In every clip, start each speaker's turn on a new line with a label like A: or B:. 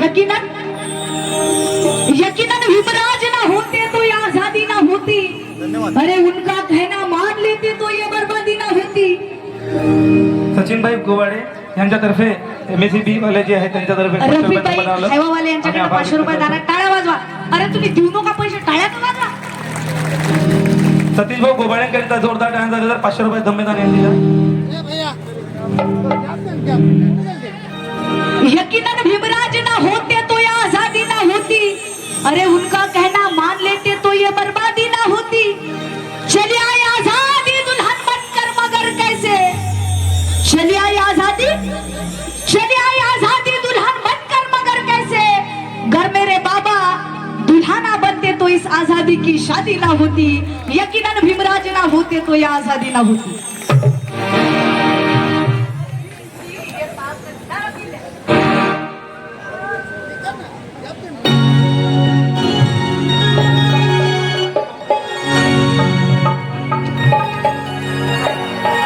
A: यकीनन यकीनन युवराज ना होते तो ये आजादी ना होती। अरे उनका कहना मान लेते तो ये बर्बादी ना होती।
B: सचिनभाई गोवाडे यांच्यातर्फे MSCB वाले जे आहेत त्यांच्यातर्फे
A: रफीभाई हैवावाले यांच्याकडे 500 रुपये दाना। टाळ्या वाजवा। अरे तुम्ही देऊ नका पैसे, टाळ्या का वाजवा।
B: सतीश भाऊ गोवाड्यांकरिता जोरदार टाळ्या झाल्या तर 500 रुपये धम्मेदान यांनी दिला।
A: यकीनन भीमराज ना होते तो ये आजादी ना होती। अरे उनका कहना मान लेते तो ये बर्बादी ना होती। चली आई आजादी दुल्हन बनकर मगर कैसे, चली आई आजादी, चली आई आजादी दुल्हन बनकर मगर कैसे। घर मेरे बाबा दुल्हना बनते तो इस आजादी की शादी ना होती। यकीनन भीमराज ना होते तो ये आजादी ना होती।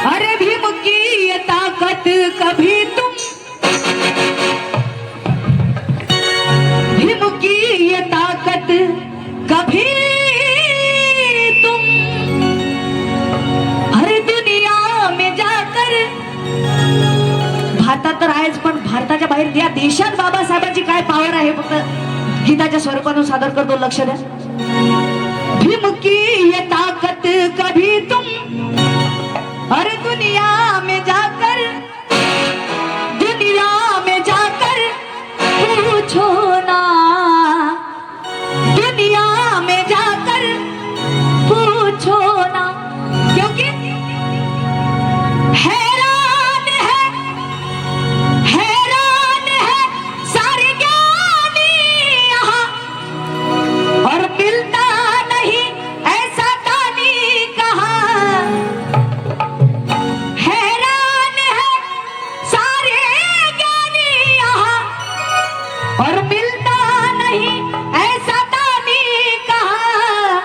A: अरे भीम की ये ताकत कभी तुम, भीम की ये ताकत कभी तुम, अरे दुनिया में जाकर, भारतात तर आहेच पण भारताच्या बाहेर या देशात बाबासाहेबांची काय पावर आहे फक्त गीताच्या स्वरूपातून सादर करतो, लक्ष द्या। भीम की ये ताकत कभी तुम, अरे दुनिया में जाकर, दुनिया में जाकर पूछो ना, दुनिया में जाकर पूछो ना। क्योंकि हैरान है सारे ज्ञानी यहाँ, और मिलता नहीं ऐसा दानी कहाँ। हैरान है सारे ज्ञानी यहाँ, और मिलता नहीं ऐसा दानी कहाँ।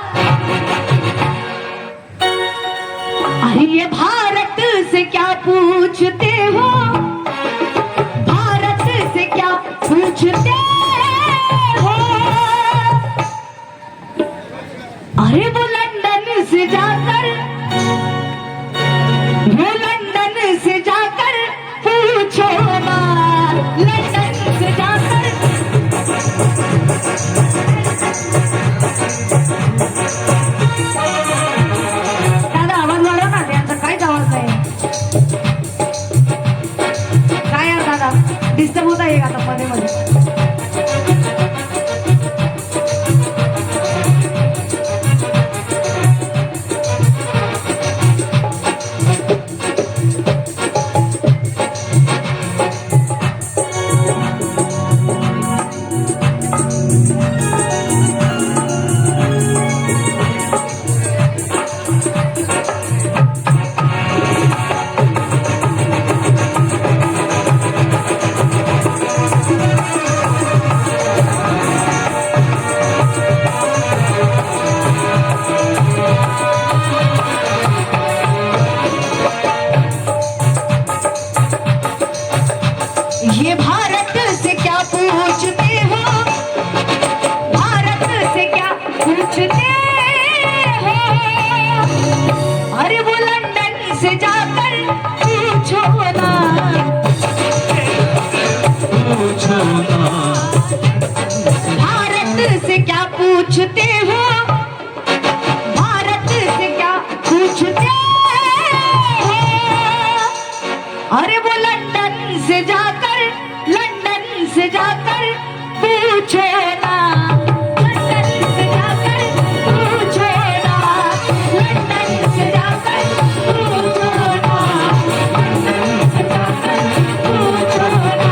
A: अरे ये भारत से क्या पूछते हो, भारत से क्या पूछते हो। अरे वो लंदन से जाकर, वो लंदन से जाकर पूछो ना, लंदन से जाकर। दादा आवाज वाढवा ना, त्यांचा काहीच आवाज नाही। काय यार दादा डिस्टर्ब होत आहे आता मध्ये मध्ये। ये भारत से क्या पूछते हो, भारत से क्या पूछते हो। अरे वो लंदन से जाकर पूछो ना, पूछो ना। भारत से क्या पूछते हो, भारत से क्या पूछते हो। अरे वो लंदन से जाकर, लंदन से जाकर पूछो ना, लंदन से जाकर पूछो ना, लंदन से जाकर पूछो ना, लंदन से जाकर पूछो ना।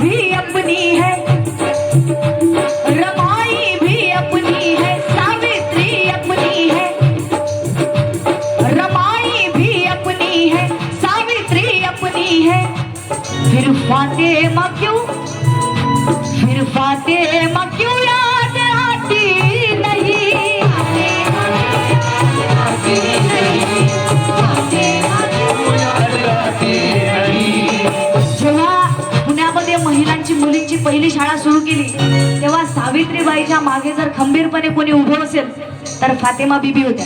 A: भी अपनी है, रमाई भी अपनी है, सावित्री अपनी है, रमाई भी अपनी है, सावित्री अपनी है। फिर फातिमा क्यों, फिर फातिमा क्यों याद आती नहीं, जेव्हा पुण्यामध्ये महिलांची मुलींची पहिली शाळा सुरू केली तेव्हा सावित्रीबाईच्या मागे जर खंबीरपणे कोणी उभं असेल तर फातिमा बीबी होत्या.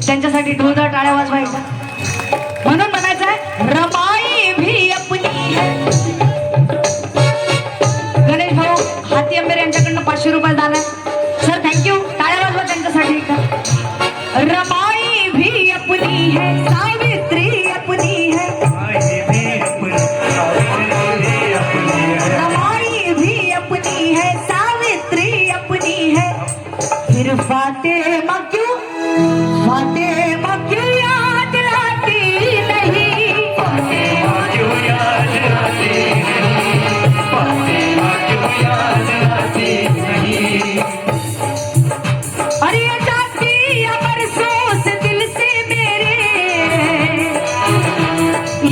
A: त्यांच्यासाठी ढोलदार टाळ्या वाजवायच्या. म्हणून म्हणायचं आहे रमाई भी अपनी है. गणेश भाऊ हाती अंबेर यांच्याकडनं 500 रुपये झालाय. Sir thank you. टाळ्या वाजवा त्यांच्यासाठी. रमाई भी अपनी है, सावित्री अपनी है, रमाई भी अपनी है, सावित्री अपनी है. फिर फातिमा क्यों, फातिमा क्यों याद आती नहीं, फातिमा क्यों याद आती नहीं, फातिमा क्यों याद आती नहीं. अरे ये जाती अमर सोच दिल से मेरे,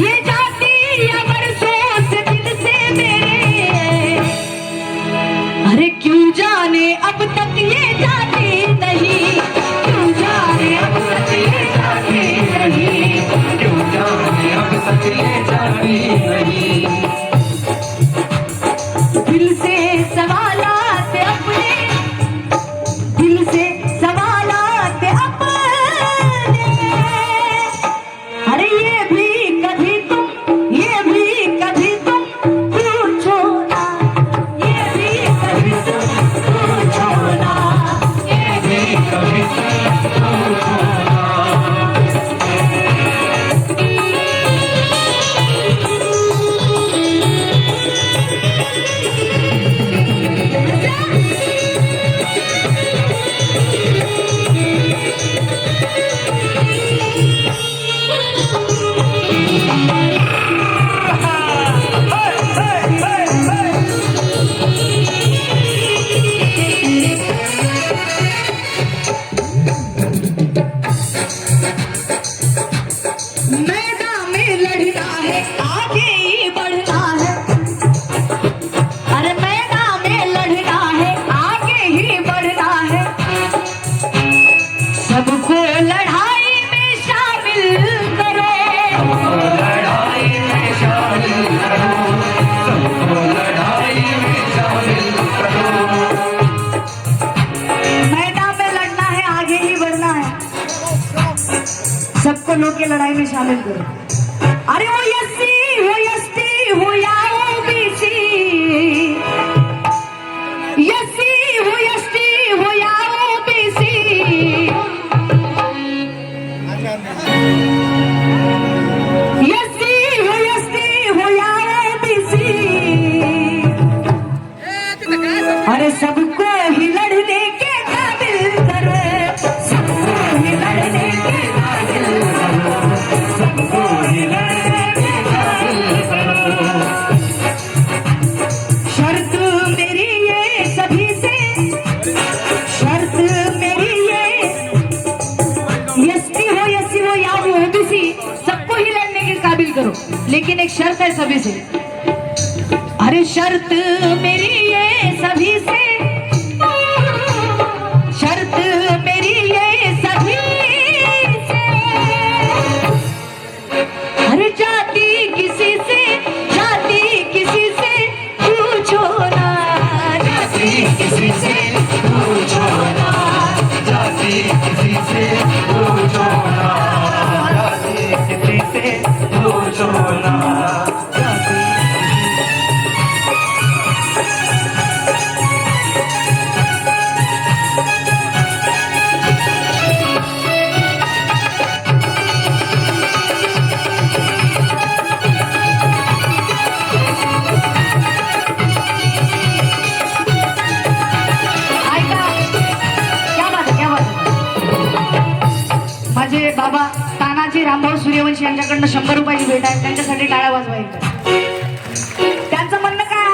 A: ये जाती अमर सोच दिल से मेरे. अरे क्यों जाने अब तक ये जाती नहीं, क्यों जाने अब तक ये जाती नहीं, क्यों जाने अब तक ये जाती नहीं. दिल से सवालात अपने, दिल से सवालात अपने. अरे ये भी कभी तुम, ये भी कभी तुम पूछो ना, ये भी कभी तुम पूछो ना, ये भी कभी तुम पूछो ना. मैदान में लड़ना है, आगे ही बढ़ना है. अरे मैदान में लड़ना है, आगे ही बढ़ना है. सबको लड़ाई में शामिल करो, लड़ाई में शामिल करो, सबको लड़ाई में शामिल करो. मैदान में लड़ना है, आगे ही बढ़ना है. सबको लोग के लड़ाई में शामिल करो. अरे वो एससी हो, एसटी हो या ओबीसी, एससी हो, एसटी हो या ओबीसी, एससी हो, एसटी हो या ओबीसी. अरे सबको ही लड़ने के काबिल करो, सबको ही लड़ने के काबिल करो, सबको ही लड़ने के काबिल करो. शर्त मेरी ये सभी से, शर्त मेरी ये, एसटी हो, एससी हो या ओबीसी, सबको ही लड़ने के काबिल करो. लेकिन एक शर्त है सभी से. अरे शर्त मेरी ये सभी से, शर्त मेरी ये सभी से. अरे जाति किसी से, जाति किसी से पूछो ना, जाति किसी से पूछो ना, जाति किसी से पूछो ना, जाति किसी से पूछो ना. माझे बाबा तानाजी रामभाऊ सूर्यवंशी यांच्याकडनं 100 रुपयाची भेट आहे. त्यांच्यासाठी टाळ्या वाजवायच्या. त्यांचं म्हणणं काय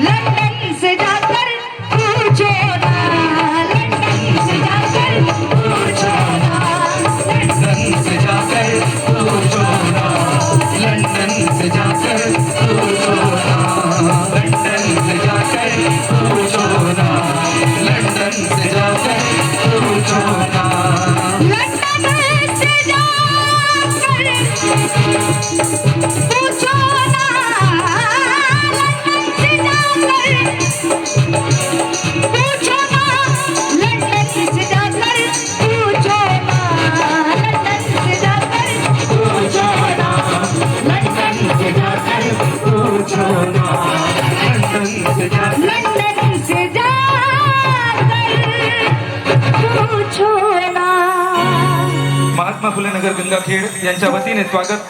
A: लंदन से जाकर पूछो ना, लंदन से जाकर पूछो ना,
C: लंदन से जाकर पूछो ना, लंदन से जाकर पूछो ना, लंदन से जाकर पूछो ना, लंदन से जाकर पूछो ना,
A: लंदन से जाकर पूछो ना, लंदन से जाकर पूछो ना, लंदन से जाकर पूछो ना, लंदन से जाकर पूछो ना, लंदन से जाकर
C: पूछो ना, लंदन से जाकर
A: लंदन से जाकर पूछो ना.
B: महात्मा फुले नगर गंगाखेड यांच्या वतीने स्वागत